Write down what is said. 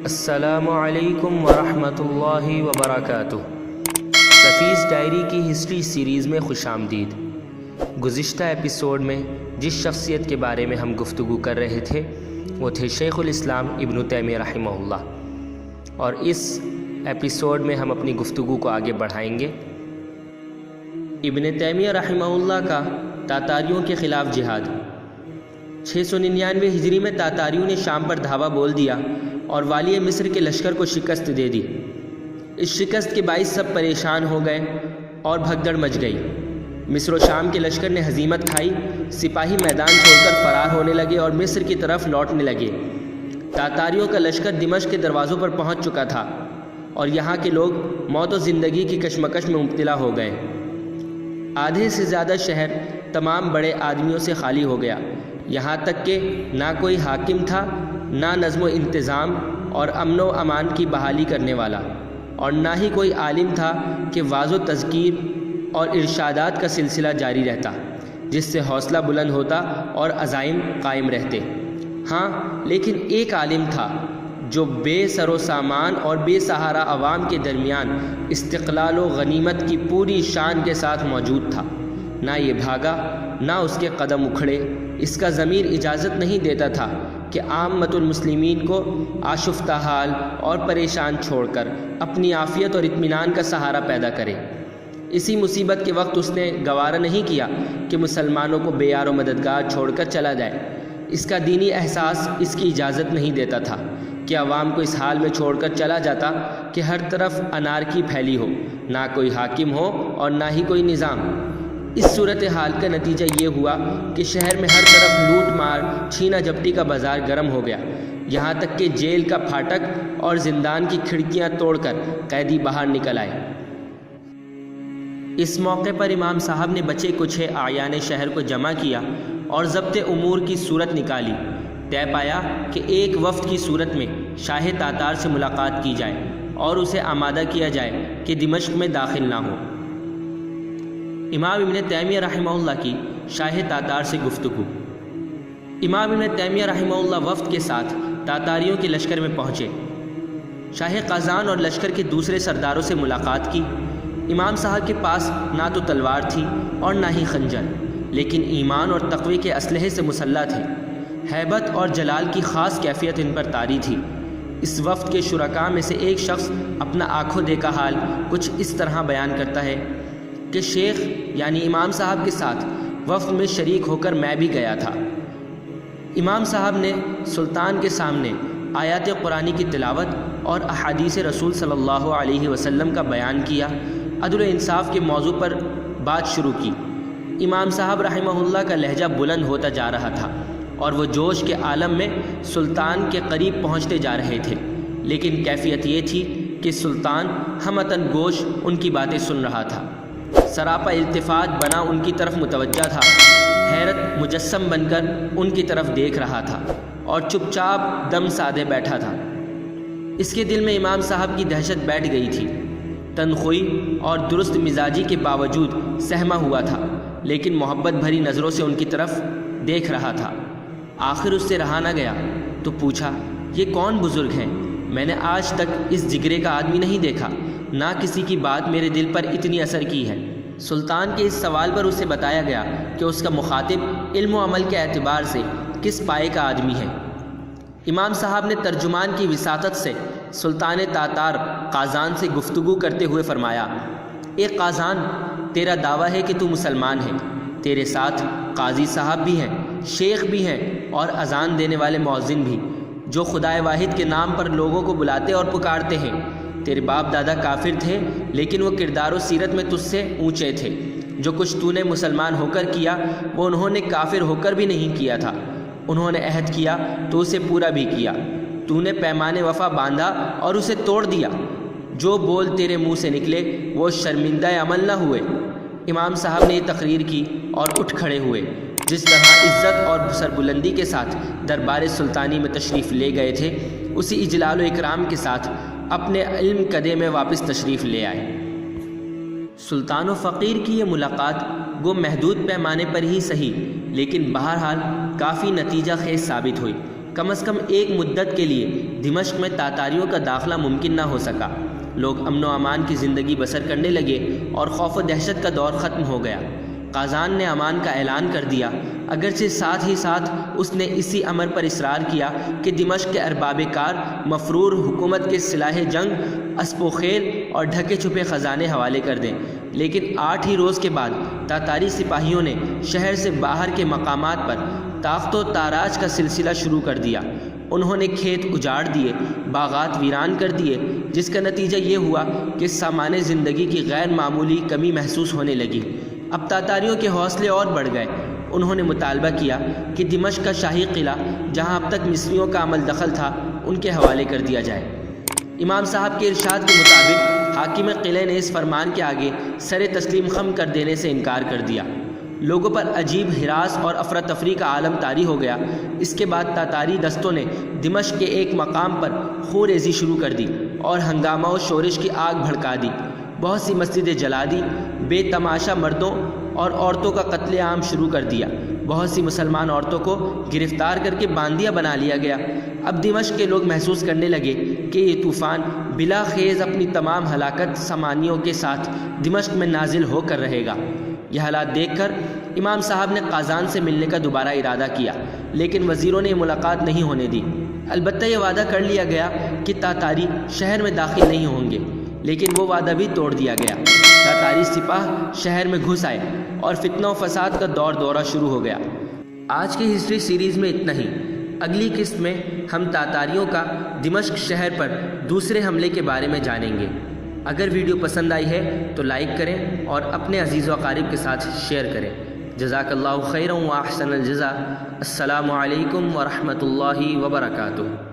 السلام علیکم ورحمۃ اللہ وبرکاتہ۔ سفیز ڈائری کی ہسٹری سیریز میں خوش آمدید۔ گزشتہ ایپیسوڈ میں جس شخصیت کے بارے میں ہم گفتگو کر رہے تھے وہ تھے شیخ الاسلام ابن تیمیہ رحمہ اللہ، اور اس ایپیسوڈ میں ہم اپنی گفتگو کو آگے بڑھائیں گے۔ ابن تیمیہ رحمہ اللہ کا تاتاریوں کے خلاف جہاد۔ 699 ہجری میں تاتاریوں نے شام پر دھاوا بول دیا اور والی مصر کے لشکر کو شکست دے دی۔ اس شکست کے باعث سب پریشان ہو گئے اور بھگدڑ مچ گئی۔ مصر و شام کے لشکر نے ہزیمت کھائی، سپاہی میدان چھوڑ کر فرار ہونے لگے اور مصر کی طرف لوٹنے لگے۔ تاتاریوں کا لشکر دمشق کے دروازوں پر پہنچ چکا تھا اور یہاں کے لوگ موت و زندگی کی کشمکش میں مبتلا ہو گئے۔ آدھے سے زیادہ شہر تمام بڑے آدمیوں سے خالی ہو گیا، یہاں تک کہ نہ کوئی حاکم تھا، نہ نظم و انتظام اور امن و امان کی بحالی کرنے والا، اور نہ ہی کوئی عالم تھا کہ واعظ و تذکیر اور ارشادات کا سلسلہ جاری رہتا جس سے حوصلہ بلند ہوتا اور عزائم قائم رہتے۔ ہاں، لیکن ایک عالم تھا جو بے سر و سامان اور بے سہارا عوام کے درمیان استقلال و غنیمت کی پوری شان کے ساتھ موجود تھا۔ نہ یہ بھاگا، نہ اس کے قدم اکھڑے، اس کا ضمیر اجازت نہیں دیتا تھا کہ عامت المسلمین کو آشفتہ حال اور پریشان چھوڑ کر اپنی عافیت اور اطمینان کا سہارا پیدا کرے۔ اسی مصیبت کے وقت اس نے گوارا نہیں کیا کہ مسلمانوں کو بے یار و مددگار چھوڑ کر چلا جائے۔ اس کا دینی احساس اس کی اجازت نہیں دیتا تھا کہ عوام کو اس حال میں چھوڑ کر چلا جاتا کہ ہر طرف انارکی پھیلی ہو، نہ کوئی حاکم ہو اور نہ ہی کوئی نظام۔ اس صورتحال کا نتیجہ یہ ہوا کہ شہر میں ہر طرف لوٹ مار، چھینا جھپٹی کا بازار گرم ہو گیا، یہاں تک کہ جیل کا پھاٹک اور زندان کی کھڑکیاں توڑ کر قیدی باہر نکل آئے۔ اس موقع پر امام صاحب نے بچے کچھے اعیان شہر کو جمع کیا اور ضبط امور کی صورت نکالی۔ طے پایا کہ ایک وفد کی صورت میں شاہ تاتار سے ملاقات کی جائے اور اسے آمادہ کیا جائے کہ دمشق میں داخل نہ ہو۔ امام ابن تیمیہ رحمہ اللہ کی شاہ تاتار سے گفتگو۔ امام ابن تیمیہ رحمہ اللہ وفد کے ساتھ تاتاریوں کے لشکر میں پہنچے۔ شاہ قازان اور لشکر کے دوسرے سرداروں سے ملاقات کی۔ امام صاحب کے پاس نہ تو تلوار تھی اور نہ ہی خنجر، لیکن ایمان اور تقوی کے اسلحے سے مسلح تھے۔ ہیبت اور جلال کی خاص کیفیت ان پر طاری تھی۔ اس وفد کے شرکاء میں سے ایک شخص اپنا آنکھوں دیکھا حال کچھ اس طرح بیان کرتا ہے کہ شیخ یعنی امام صاحب کے ساتھ وفد میں شریک ہو کر میں بھی گیا تھا۔ امام صاحب نے سلطان کے سامنے آیات قرآنی کی تلاوت اور احادیث رسول صلی اللہ علیہ وسلم کا بیان کیا، عدل و انصاف کے موضوع پر بات شروع کی۔ امام صاحب رحمہ اللہ کا لہجہ بلند ہوتا جا رہا تھا اور وہ جوش کے عالم میں سلطان کے قریب پہنچتے جا رہے تھے، لیکن کیفیت یہ تھی کہ سلطان ہمتن گوش ان کی باتیں سن رہا تھا، سراپا التفات بنا ان کی طرف متوجہ تھا، حیرت مجسم بن کر ان کی طرف دیکھ رہا تھا اور چپ چاپ دم سادے بیٹھا تھا۔ اس کے دل میں امام صاحب کی دہشت بیٹھ گئی تھی۔ تنخوئی اور درست مزاجی کے باوجود سہما ہوا تھا، لیکن محبت بھری نظروں سے ان کی طرف دیکھ رہا تھا۔ آخر اس سے رہا نہ گیا تو پوچھا، یہ کون بزرگ ہیں؟ میں نے آج تک اس جگرے کا آدمی نہیں دیکھا، نہ کسی کی بات میرے دل پر اتنی اثر کی ہے۔ سلطان کے اس سوال پر اسے بتایا گیا کہ اس کا مخاطب علم و عمل کے اعتبار سے کس پائے کا آدمی ہے۔ امام صاحب نے ترجمان کی وساطت سے سلطان تاتار قازان سے گفتگو کرتے ہوئے فرمایا، اے قازان، تیرا دعویٰ ہے کہ تو مسلمان ہے، تیرے ساتھ قاضی صاحب بھی ہیں، شیخ بھی ہیں اور اذان دینے والے مؤذن بھی، جو خدائے واحد کے نام پر لوگوں کو بلاتے اور پکارتے ہیں۔ تیرے باپ دادا کافر تھے، لیکن وہ کردار و سیرت میں تجھ سے اونچے تھے۔ جو کچھ تو نے مسلمان ہو کر کیا وہ انہوں نے کافر ہو کر بھی نہیں کیا تھا۔ انہوں نے عہد کیا تو اسے پورا بھی کیا، تو نے پیمان وفا باندھا اور اسے توڑ دیا۔ جو بول تیرے منہ سے نکلے وہ شرمندہ عمل نہ ہوئے۔ امام صاحب نے یہ تقریر کی اور اٹھ کھڑے ہوئے۔ جس طرح عزت اور سربلندی کے ساتھ دربار سلطانی میں تشریف لے گئے تھے، اسی اجلال و اکرام کے ساتھ اپنے علم کدے میں واپس تشریف لے آئے۔ سلطان و فقیر کی یہ ملاقات گو محدود پیمانے پر ہی صحیح، لیکن بہرحال کافی نتیجہ خیز ثابت ہوئی۔ کم از کم ایک مدت کے لیے دمشق میں تاتاریوں کا داخلہ ممکن نہ ہو سکا۔ لوگ امن و امان کی زندگی بسر کرنے لگے اور خوف و دہشت کا دور ختم ہو گیا۔ قازان نے امان کا اعلان کر دیا، اگرچہ ساتھ ہی ساتھ اس نے اسی امر پر اصرار کیا کہ دمشق کے ارباب کار مفرور حکومت کے سلاح جنگ، اسب و خیل اور ڈھکے چھپے خزانے حوالے کر دیں۔ لیکن 8 ہی روز کے بعد تاتاری سپاہیوں نے شہر سے باہر کے مقامات پر تاخت و تاراج کا سلسلہ شروع کر دیا۔ انہوں نے کھیت اجاڑ دیے، باغات ویران کر دیے، جس کا نتیجہ یہ ہوا کہ سامان زندگی کی غیر معمولی کمی محسوس ہونے لگی۔ اب تاتاریوں کے حوصلے اور بڑھ گئے۔ انہوں نے مطالبہ کیا کہ دمشق کا شاہی قلعہ، جہاں اب تک مصریوں کا عمل دخل تھا، ان کے حوالے کر دیا جائے۔ امام صاحب کے ارشاد کے مطابق حاکم قلعے نے اس فرمان کے آگے سر تسلیم خم کر دینے سے انکار کر دیا۔ لوگوں پر عجیب ہراس اور افراتفری کا عالم طاری ہو گیا۔ اس کے بعد تاتاری دستوں نے دمشق کے ایک مقام پر خون ریزی شروع کر دی اور ہنگامہ و شورش کی آگ بھڑکا دی۔ بہت سی مسجدیں جلا دی، بے تماشا مردوں اور عورتوں کا قتل عام شروع کر دیا۔ بہت سی مسلمان عورتوں کو گرفتار کر کے باندیا بنا لیا گیا۔ اب دمشق کے لوگ محسوس کرنے لگے کہ یہ طوفان بلا خیز اپنی تمام ہلاکت سامانیوں کے ساتھ دمشق میں نازل ہو کر رہے گا۔ یہ حالات دیکھ کر امام صاحب نے قازان سے ملنے کا دوبارہ ارادہ کیا، لیکن وزیروں نے یہ ملاقات نہیں ہونے دی۔ البتہ یہ وعدہ کر لیا گیا کہ تاتاری شہر میں داخل نہیں ہوں گے، لیکن وہ وعدہ بھی توڑ دیا گیا۔ تاتاری سپاہ شہر میں گھس آئے اور فتنہ و فساد کا دورہ شروع ہو گیا۔ آج کی ہسٹری سیریز میں اتنا ہی۔ اگلی قسط میں ہم تاتاریوں کا دمشق شہر پر دوسرے حملے کے بارے میں جانیں گے۔ اگر ویڈیو پسند آئی ہے تو لائک کریں اور اپنے عزیز و اقارب کے ساتھ شیئر کریں۔ جزاک اللہ خیرا و احسن الجزا۔ السلام علیکم ورحمۃ اللہ وبرکاتہ۔